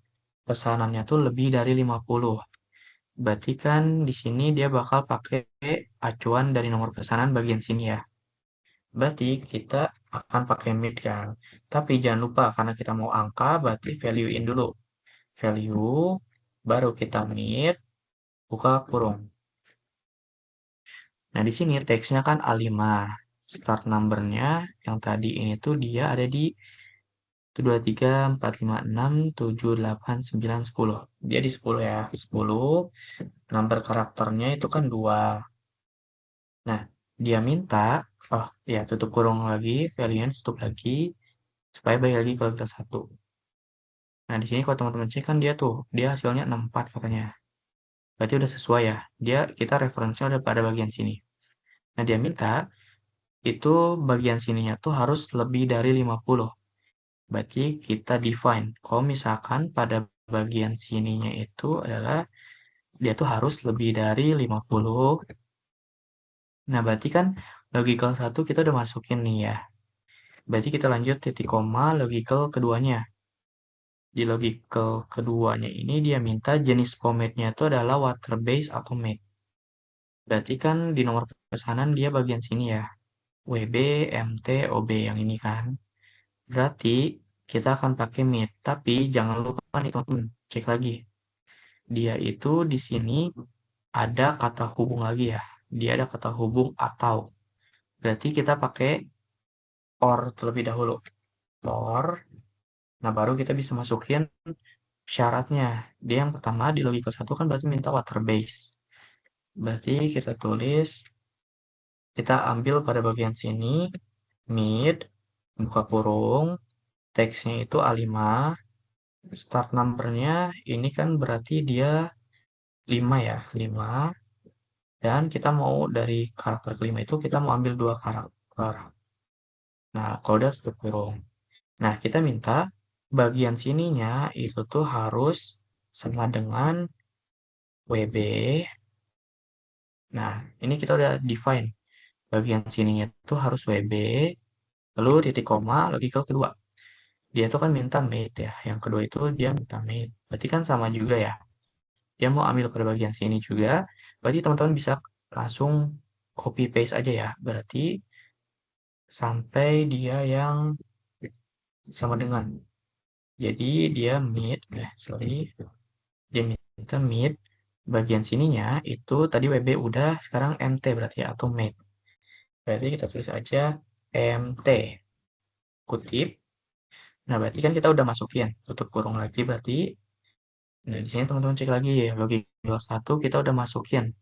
pesanannya tuh lebih dari 50. Berarti kan di sini dia bakal pakai acuan dari nomor pesanan bagian sini ya. Berarti kita akan pakai mid kan. Tapi jangan lupa karena kita mau angka, berarti value in dulu. Value, baru kita mid, buka kurung. Nah, di sini teksnya kan A5. Start number-nya yang tadi ini tuh dia ada di 1, 2, 3, 4, 5, 6, 7, 8, 9, 10. Dia di 10 ya. 10. Number karakternya itu kan 2. Nah, dia minta, oh ya tutup kurung lagi, value-nya tutup lagi, supaya balik lagi ke kelas 1. Nah, di sini kalau teman-teman cek kan dia hasilnya 64 katanya. Berarti udah sesuai ya. Kita referensinya udah pada bagian sini. Nah, dia minta itu bagian sininya tuh harus lebih dari 50. Berarti kita define. Kalau misalkan pada bagian sininya itu adalah dia tuh harus lebih dari 50. Nah, berarti kan logical 1 kita udah masukin nih ya. Berarti kita lanjut titik koma logical keduanya. Di logical keduanya ini dia minta jenis formatnya itu adalah water based atau matte. Berarti kan di nomor pesanan dia bagian sini ya. WB, MT, OB yang ini kan. Berarti kita akan pakai matte. Tapi jangan lupa nih teman-teman, cek lagi. Dia itu di sini ada kata hubung lagi ya. Dia ada kata hubung atau. Berarti kita pakai or terlebih dahulu. Or. Nah, baru kita bisa masukin syaratnya. Dia yang pertama di logika 1 kan berarti minta water base. Berarti kita ambil pada bagian sini, mid, buka kurung, teksnya itu A5, start number-nya ini kan berarti dia 5 ya, 5. Dan kita mau dari karakter kelima itu kita mau ambil 2 karakter. Nah, kalau udah tutup kurung. Nah, kita minta bagian sininya itu tuh harus sama dengan WB. Nah, ini kita udah define. Bagian sininya tuh harus WB, lalu titik koma, logical kedua. Dia tuh kan minta mate ya. Yang kedua itu dia minta mate. Berarti kan sama juga ya. Dia mau ambil pada bagian sini juga. Berarti teman-teman bisa langsung copy paste aja ya. Berarti sampai dia yang sama dengan. Jadi dia mid, sorry. Dia minta mid. Bagian sininya itu tadi WB udah, sekarang MT berarti ya, atau mate. Berarti kita tulis aja MT. Kutip. Nah, berarti kan kita udah masukin. Tutup kurung lagi berarti. Nah, di sini teman-teman cek lagi ya. Logical 1 kita udah masukin.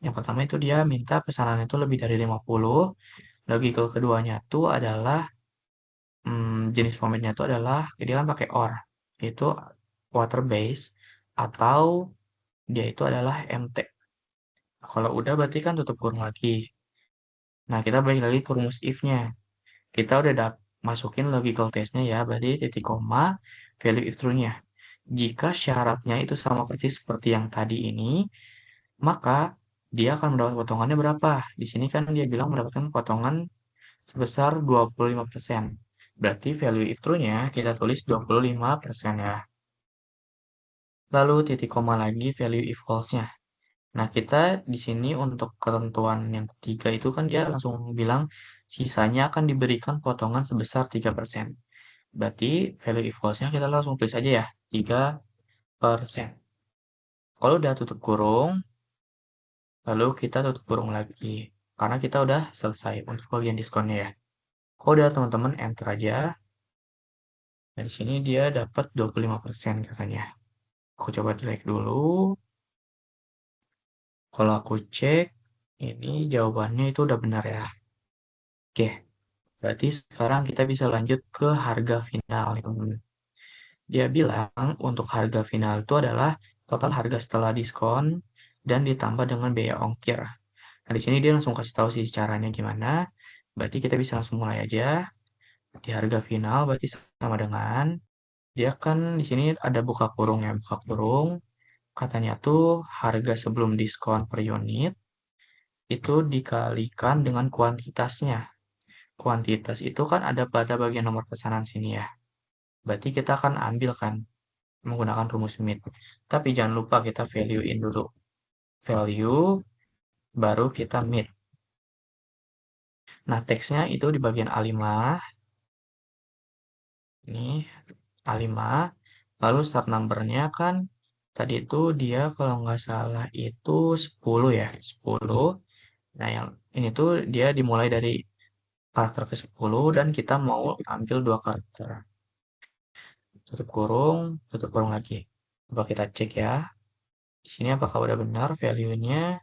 Yang pertama itu dia minta pesanan itu lebih dari 50. Logical keduanya itu adalah jenis formatnya itu adalah dia kan pakai OR. Itu water base atau dia itu adalah MT. Kalau udah berarti kan tutup kurung lagi. Nah, kita balik lagi ke rumus if-nya. Kita udah masukin logical test-nya ya, berarti titik koma, value if true-nya. Jika syaratnya itu sama persis seperti yang tadi ini, maka dia akan mendapat potongannya berapa? Di sini kan dia bilang mendapatkan potongan sebesar 25%. Berarti value if true-nya kita tulis 25% ya. Lalu titik koma lagi value if false-nya. Nah, kita di sini untuk ketentuan yang ketiga itu kan dia langsung bilang sisanya akan diberikan potongan sebesar 3%. Berarti value if false-nya kita langsung tulis aja ya, 3%. Kalau udah tutup kurung, lalu kita tutup kurung lagi. Karena kita udah selesai untuk bagian diskonnya ya. Kalau udah teman-teman enter aja. Dari sini dia dapat 25% katanya. Aku coba drag dulu. Kalau aku cek, ini jawabannya itu udah benar ya. Oke, berarti sekarang kita bisa lanjut ke harga final nih teman-teman. Dia bilang untuk harga final itu adalah total harga setelah diskon dan ditambah dengan biaya ongkir. Nah, di sini dia langsung kasih tahu sih caranya gimana. Berarti kita bisa langsung mulai aja. Di harga final berarti sama dengan dia kan di sini ada buka kurung ya, buka kurung. Katanya tuh harga sebelum diskon per unit itu dikalikan dengan kuantitasnya. Kuantitas itu kan ada pada bagian nomor pesanan sini ya. Berarti kita akan ambil kan menggunakan rumus MIT. Tapi jangan lupa kita value in dulu. Value, baru kita MIT. Nah, teksnya itu di bagian A5. Ini A5. Lalu start number-nya kan tadi itu dia kalau nggak salah itu 10 ya. 10. Nah, yang ini tuh dia dimulai dari karakter ke-10 dan kita mau ambil dua karakter. Tutup kurung lagi. Coba kita cek ya. Di sini apakah udah benar value-nya?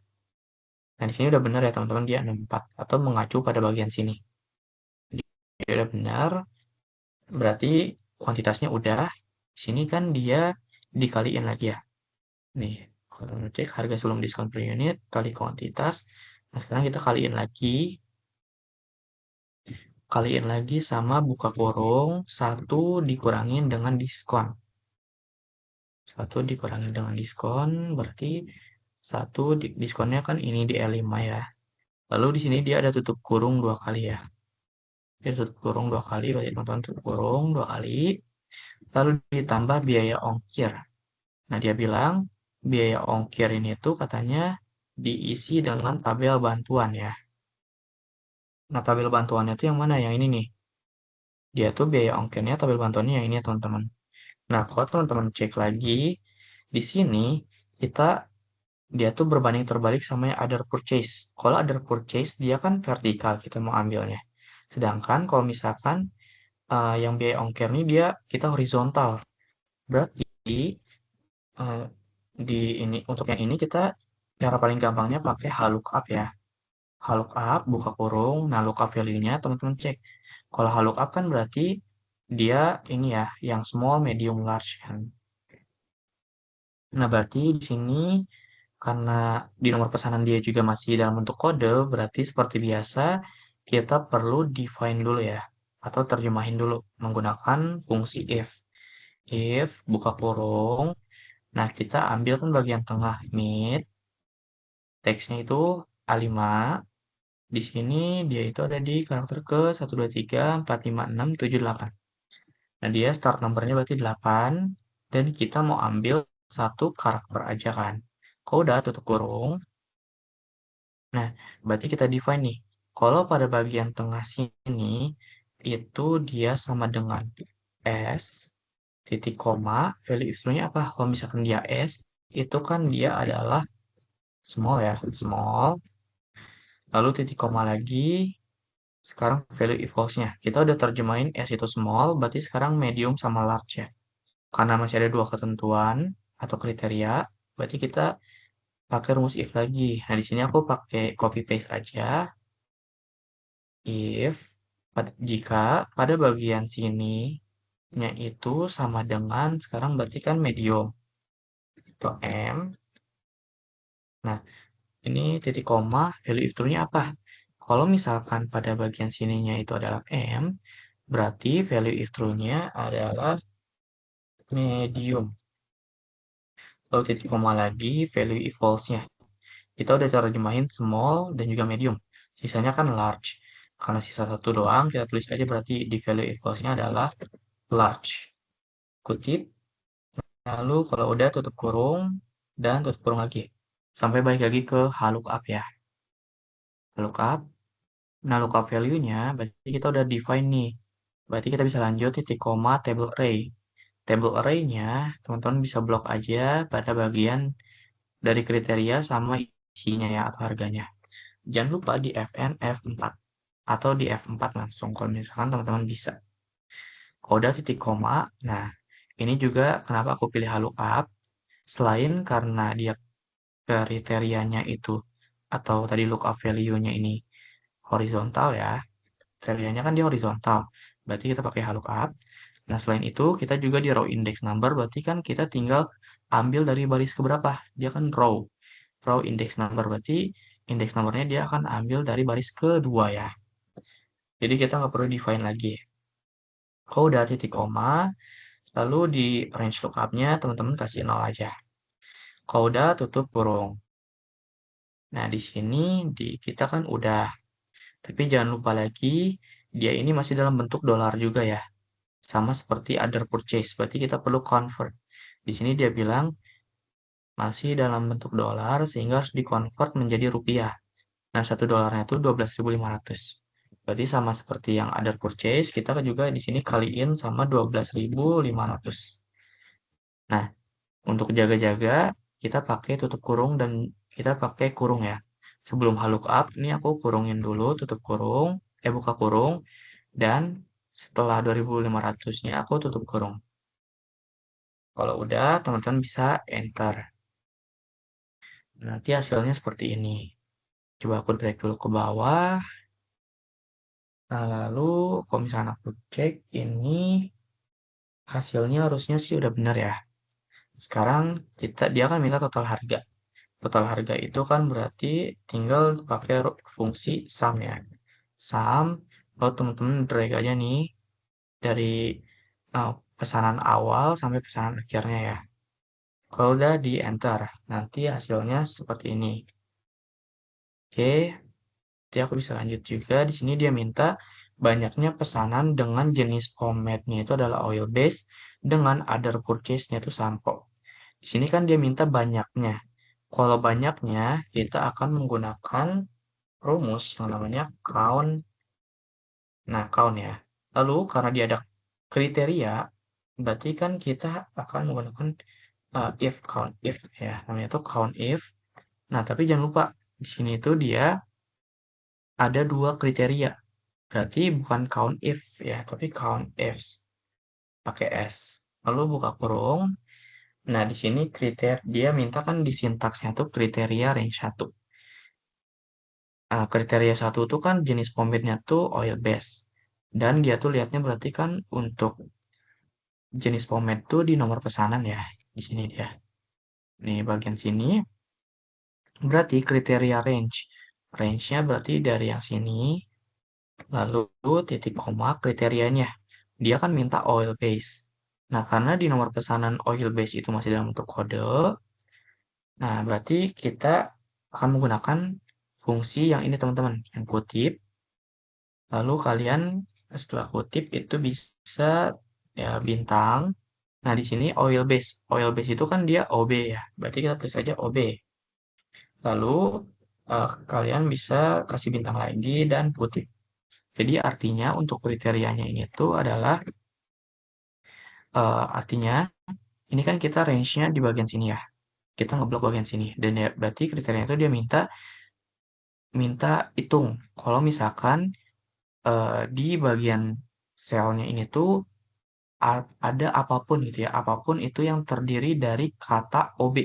Nah, di sini udah benar ya teman-teman, dia 64 atau mengacu pada bagian sini. Jadi, dia udah benar, berarti kuantitasnya udah. Di sini kan dia dikaliin lagi ya. Nih, kalau teman cek harga sebelum diskon per unit kali kuantitas. Nah, sekarang kita kaliin lagi sama buka kurung, 1 dikurangin dengan diskon. Berarti diskonnya kan ini di L5 ya. Lalu di sini dia ada tutup kurung dua kali ya. Dia tutup kurung dua kali, berarti teman-teman tutup kurung dua kali. Lalu ditambah biaya ongkir. Nah, dia bilang biaya ongkir ini tuh katanya diisi dengan tabel bantuan ya. Nah, tabel bantuannya tuh yang mana? Yang ini nih. Dia tuh biaya ongkirnya, tabel bantuannya yang ini ya teman-teman. Nah, kalau teman-teman cek lagi, di sini kita dia tuh berbanding terbalik sama yang other purchase. Kalau other purchase, dia kan vertikal kita mau ambilnya. Sedangkan kalau misalkan yang biaya ongkir ini kita horizontal. Berarti eh, untuk yang ini kita cara paling gampangnya pakai HLOOKUP ya. HLOOKUP buka kurung. Nah, lookup value-nya teman-teman cek. Kalau HLOOKUP kan berarti dia ini ya, yang small, medium, large kan. Nah, berarti di sini karena di nomor pesanan dia juga masih dalam bentuk kode, berarti seperti biasa kita perlu define dulu ya, atau terjemahin dulu menggunakan fungsi if. If buka kurung, nah kita ambil kan bagian tengah mid, teksnya itu A5. Di sini dia itu ada di karakter ke 1, 2, 3, 4, 5, 6, 7, 8. Nah, dia start numbernya berarti 8, dan kita mau ambil satu karakter aja kan. Kalau udah tutup kurung, nah berarti kita define nih. Kalau pada bagian tengah sini, itu dia sama dengan S, titik koma, value nya apa? Kalau misalkan dia S, itu kan dia adalah small ya, small. Lalu titik koma lagi, sekarang value equals-nya. Kita udah terjemahin S itu small, berarti sekarang medium sama large ya. Karena masih ada dua ketentuan atau kriteria, berarti kita pakai rumus if lagi. Nah, di sini aku pakai copy paste aja. If jika pada bagian sininya itu sama dengan sekarang berarti kan medium atau M. Nah, ini titik koma value if true-nya apa? Kalau misalkan pada bagian sininya itu adalah M, berarti value if true-nya adalah medium. Lalu titik koma lagi value if false-nya. Kita udah terjemahin small dan juga medium. Sisanya kan large. Karena sisa satu doang, kita tulis aja berarti di value if false-nya adalah large. Kutip, lalu kalau udah tutup kurung, dan tutup kurung lagi. Sampai balik lagi ke HLOOKUP ya. HLOOKUP. Nah, lookup value-nya berarti kita udah define nih. Berarti kita bisa lanjut titik koma table array. Table array-nya teman-teman bisa blok aja pada bagian dari kriteria sama isinya ya atau harganya. Jangan lupa di Fn F4 atau di F4 langsung kalau misalkan teman-teman bisa. Kalau udah titik koma, nah ini juga kenapa aku pilih lookup. Selain karena dia kriterianya itu atau tadi lookup value-nya ini horizontal ya. Kriterianya kan dia horizontal. Berarti kita pakai lookup. Nah, selain itu kita juga di row index number berarti kan kita tinggal ambil dari baris keberapa. Dia kan row index number berarti index numbernya dia akan ambil dari baris kedua ya. Jadi kita nggak perlu define lagi. Kalau udah titik koma, lalu di range lookupnya teman-teman kasih 0 aja. Kalau udah tutup kurung. Nah, di sini kita kan udah. Tapi jangan lupa lagi, dia ini masih dalam bentuk dolar juga ya. Sama seperti other purchase, berarti kita perlu convert. Di sini dia bilang masih dalam bentuk dolar sehingga harus dikonvert menjadi rupiah. Nah, $1 itu 12.500. Berarti sama seperti yang other purchase, kita juga di sini kaliin sama 12.500. Nah, untuk jaga-jaga, kita pakai tutup kurung dan kita pakai kurung ya. Sebelum lookup, ini aku kurungin dulu, tutup kurung, buka kurung, dan setelah 2500-nya aku tutup kurung. Kalau udah, teman-teman bisa enter. Nanti hasilnya seperti ini. Coba aku drag dulu ke bawah. Nah, lalu kalau misalnya aku cek ini hasilnya harusnya sih udah benar ya. Sekarang dia kan minta total harga. Total harga itu kan berarti tinggal pakai fungsi sum ya. Sum, lalu teman-teman drag aja nih dari pesanan awal sampai pesanan akhirnya ya. Kalau udah di enter, nanti hasilnya seperti ini. Oke, nanti aku bisa lanjut juga. Di sini dia minta banyaknya pesanan dengan jenis formatnya itu adalah oil base dengan other purchase-nya itu sampo. Di sini kan dia minta banyaknya. Kalau banyaknya, kita akan menggunakan rumus yang namanya count. Nah, count ya. Lalu karena dia ada kriteria, berarti kan kita akan menggunakan if count if ya. Namanya itu count if. Nah, tapi jangan lupa di sini itu dia ada dua kriteria. Berarti bukan count if ya, tapi count ifs pakai s. Lalu buka kurung. Nah, di sini dia minta kan di sintaksnya tuh kriteria range 1. Kriteria satu itu kan jenis pomitnya tuh oil base. Dan dia tuh lihatnya berarti kan untuk jenis pomade tuh di nomor pesanan ya. Di sini dia. Nih bagian sini berarti kriteria range. Range-nya berarti dari yang sini, lalu titik koma kriterianya. Dia kan minta oil base. Nah, karena di nomor pesanan oil base itu masih dalam bentuk kode, nah berarti kita akan menggunakan fungsi yang ini teman-teman, yang kutip. Lalu kalian setelah kutip itu bisa ya bintang. Nah, di sini oil base. Oil base itu kan dia OB ya. Berarti kita tulis saja OB. Lalu kalian bisa kasih bintang lagi dan kutip. Jadi artinya untuk kriterianya ini tuh adalah artinya ini kan kita range-nya di bagian sini ya. Kita ngeblok bagian sini dan ya berarti kriterianya itu dia minta minta hitung kalau misalkan di bagian selnya ini tuh ada apapun gitu ya, apapun itu yang terdiri dari kata OB.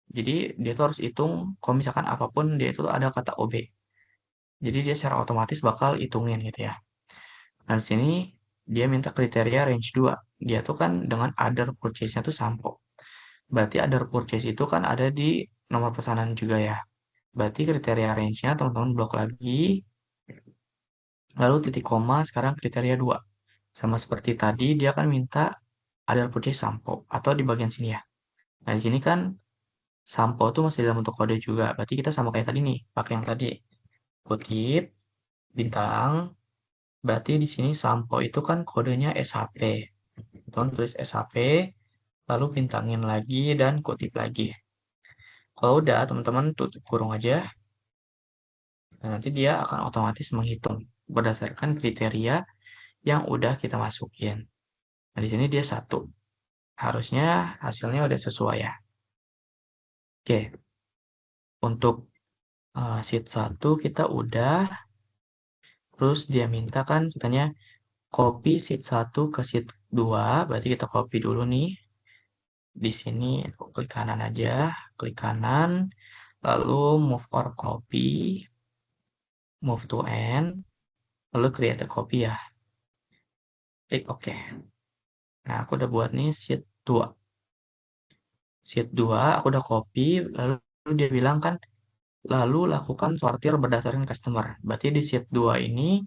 Jadi dia tuh harus hitung kalau misalkan apapun dia itu ada kata OB. Jadi dia secara otomatis bakal hitungin gitu ya. Nah, di sini dia minta kriteria range 2. Dia tuh kan dengan other purchase-nya tuh sampo. Berarti other purchase itu kan ada di nomor pesanan juga ya. Berarti kriteria range-nya teman-teman blok lagi. Lalu titik koma sekarang kriteria 2. Sama seperti tadi dia kan minta other purchase sampo atau di bagian sini ya. Nah, di sini kan sampo tuh masih dalam bentuk kode juga. Berarti kita sama kayak tadi nih, pakai yang tadi. Kutip, bintang, berarti di sini sampo itu kan kodenya SHP. Teman tulis SHP, lalu bintangin lagi dan kutip lagi. Kalau udah, teman-teman tutup kurung aja. Dan nanti dia akan otomatis menghitung berdasarkan kriteria yang udah kita masukin. Nah, di sini dia 1. Harusnya hasilnya udah sesuai ya. Oke, untuk sheet 1 kita udah. Terus dia minta kan katanya copy sheet 1 ke sheet 2. Berarti kita copy dulu nih. Di sini klik kanan aja, klik kanan, lalu move or copy, move to end, lalu create a copy ya. Klik OK. Nah, aku udah buat nih sheet 2. Sheet 2 aku udah copy, lalu dia bilang kan, lalu lakukan sortir berdasarkan customer. Berarti di sheet 2 ini,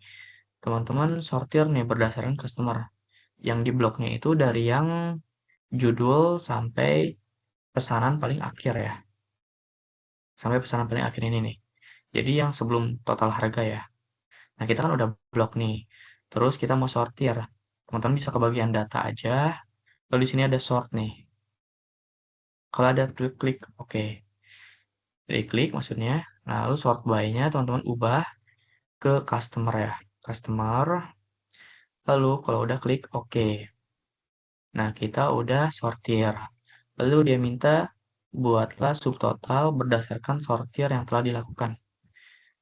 teman-teman sortir nih berdasarkan customer. Yang di bloknya itu dari yang judul sampai pesanan paling akhir ya. Sampai pesanan paling akhir ini nih. Jadi yang sebelum total harga ya. Nah, kita kan udah blok nih. Terus kita mau sortir. Teman-teman bisa ke bagian data aja. Lalu di sini ada sort nih. Kalau ada klik oke. Jadi klik maksudnya. Nah, lalu sort by-nya teman-teman ubah ke customer ya. Customer. Lalu kalau udah klik oke. Nah, kita udah sortir. Lalu dia minta buatlah subtotal berdasarkan sortir yang telah dilakukan.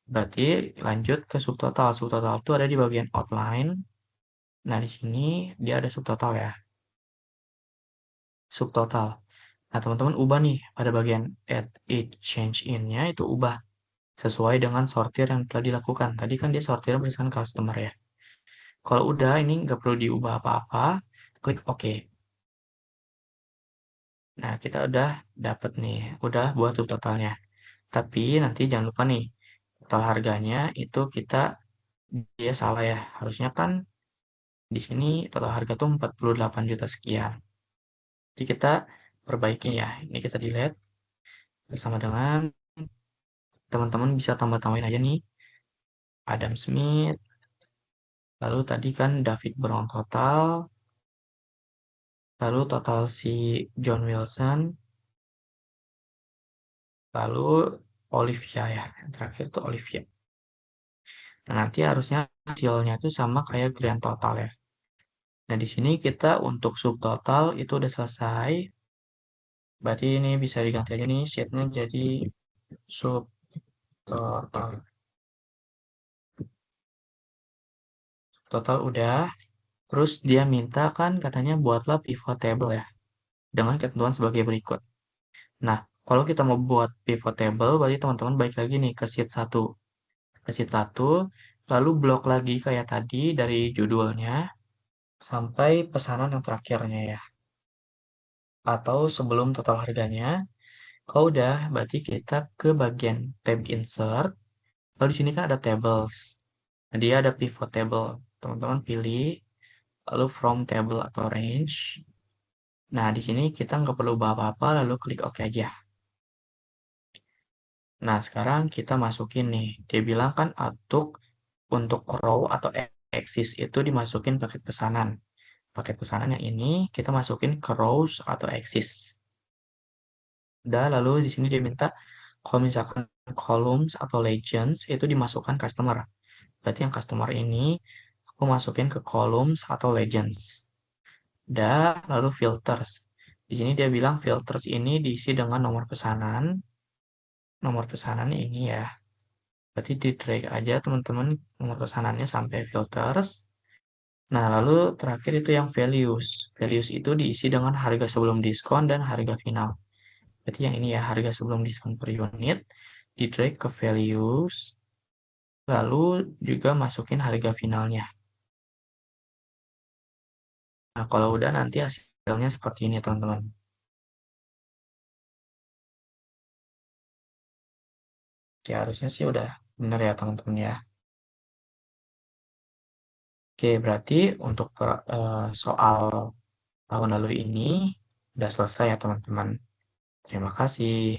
Berarti lanjut ke subtotal. Subtotal itu ada di bagian outline. Nah, di sini dia ada subtotal ya. Subtotal. Nah, teman-teman ubah nih pada bagian add each change in-nya itu ubah sesuai dengan sortir yang telah dilakukan. Tadi kan dia sortir berdasarkan customer ya. Kalau udah ini nggak perlu diubah apa-apa, klik OK. Nah, kita udah dapet nih, udah buat subtotalnya. Tapi nanti jangan lupa nih, total harganya itu dia salah ya. Harusnya kan di sini total harga tuh 48 juta sekian. Jadi kita perbaiki ya. Ini kita delete bersama dengan teman-teman bisa tambah-tambahin aja nih. Adam Smith, lalu tadi kan David Brown total, lalu total si John Wilson, lalu Olivia ya. Yang terakhir tuh Olivia. Nah, nanti harusnya hasilnya itu sama kayak grand total ya. Nah, di sini kita untuk subtotal itu udah selesai. Berarti ini bisa diganti aja nih sheetnya jadi subtotal. Total udah. Terus dia minta kan katanya buatlah pivot table ya. Dengan ketentuan sebagai berikut. Nah, kalau kita mau buat pivot table, berarti teman-teman balik lagi nih ke sheet 1. Ke sheet 1, lalu blok lagi kayak tadi dari judulnya sampai pesanan yang terakhirnya ya. Atau sebelum total harganya. Kalau udah, berarti kita ke bagian tab insert. Lalu di sini kan ada tables. Nah, dia ada pivot table. Teman-teman pilih, lalu from table atau range. Nah, di sini kita nggak perlu ubah apa-apa, lalu klik OK aja. Nah, sekarang kita masukin nih. Dia bilang kan untuk row atau axis itu dimasukin paket pesanan. Paket pesanan yang ini kita masukin ke rows atau axis. Udah, lalu di sini dia minta kalau misalkan columns atau legends itu dimasukkan customer. Berarti yang customer ini aku masukin ke columns atau legends. Udah, lalu filters. Di sini dia bilang filters ini diisi dengan nomor pesanan. Nomor pesanan ini ya. Berarti di drag aja teman-teman nomor pesanannya sampai filters. Nah, lalu terakhir itu yang values. Values itu diisi dengan harga sebelum diskon dan harga final. Berarti yang ini ya, harga sebelum diskon per unit. Di drag ke values. Lalu juga masukin harga finalnya. Nah, kalau udah nanti hasilnya seperti ini teman-teman. Oke, harusnya sih udah bener ya teman-teman ya. Oke, berarti untuk soal tahun lalu ini udah selesai ya teman-teman. Terima kasih.